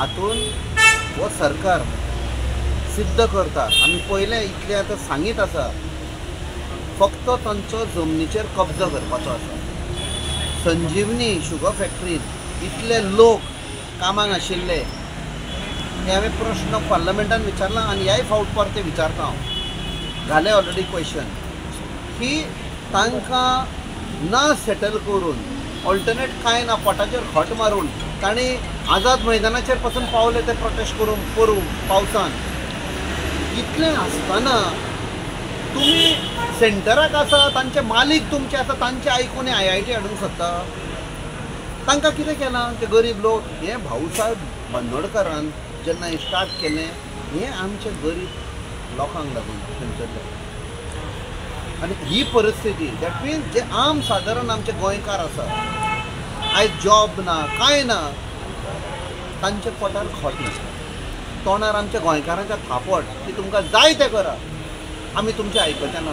हातून हो सरकार सिद्ध करता. आमी पयलें इतलें आतां सांगीत आसा, फक्त तांचो जमनीचेर कब्जो करपाचो आसा. संजीवनी शुगर फॅक्टरींत इतले लोक कामाक आशिल्ले हे हांवें प्रश्न पार्लमेंटान विचारला आनी ह्याय फावट परते विचारता हांव. घाले ऑलरेडी क्वेश्चन की तांकां ना सेटल करून ऑल्टरनेट कांय ना, पोटाचेर खट मारून तांणी आझाद मैदानाचेर पासून पावले ते प्रोटेस्ट करून पावसान. इतलें आसतना तुमी सेंटराक आसा, तांचे मालीक तुमचे आसा, तांचे आयकून IIT हाडूंक सोदता. तांकां कितें केलां ते गरीब लोक. हे भाऊसाहेब बांदोडकरान जेन्ना स्टार्ट केलें हे आमचे गरीब लोकांक लागून थंयसरले. आनी ही परिस्थिती दॅट मिन्स जे आम सादारण आमचे गोंयकार आसा, आयज जॉब ना कांय ना, तांचे पोटार खोट नासता, तोंडार आमच्या गोंयकारांच्या थापट की तुमकां जाय तें करा, आमी तुमचें आयकचें ना.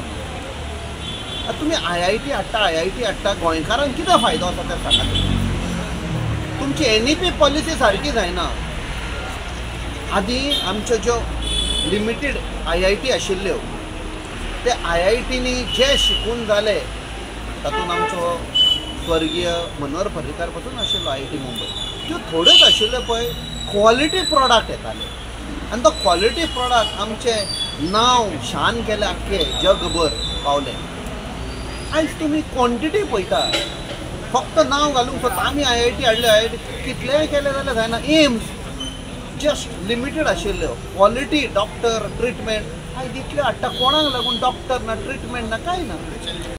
तुमी IIT हाडटा, गोंयकारांक कितें फायदो आसा तें सांगात. तुमची NEP पॉलिसी सारकी जायना. आदीं आमच्यो ज्यो लिमिटेड IIT आशिल्ल्यो ते IITनी जे शिकून जाले तातूंत आमचो स्वर्गीय मनोहर पर्रीकार पासून आशिल्लो IIT मुंबय, त्यो थोड्योच आशिल्ल्यो पळय क्वॉलिटी प्रॉडक्ट येताले. आनी तो क्वॉलिटी प्रॉडक्ट आमचें नांव शान केलें आख्खे जगभर पावलें. आयज तुमी क्वॉन्टिटी पळयता, फक्त नांव घालूंक सोदता आमी IIT हाडले, कितलेंय केलें जाल्यार जायना. एम्स जस्ट लिमिटेड आशिल्ल्यो, क्वॉलिटी डॉक्टर ट्रिटमेंट आयज इतले हाडटा, कोणाक लागून डॉक्टर ना, ट्रिटमेंट ना, कांय ना.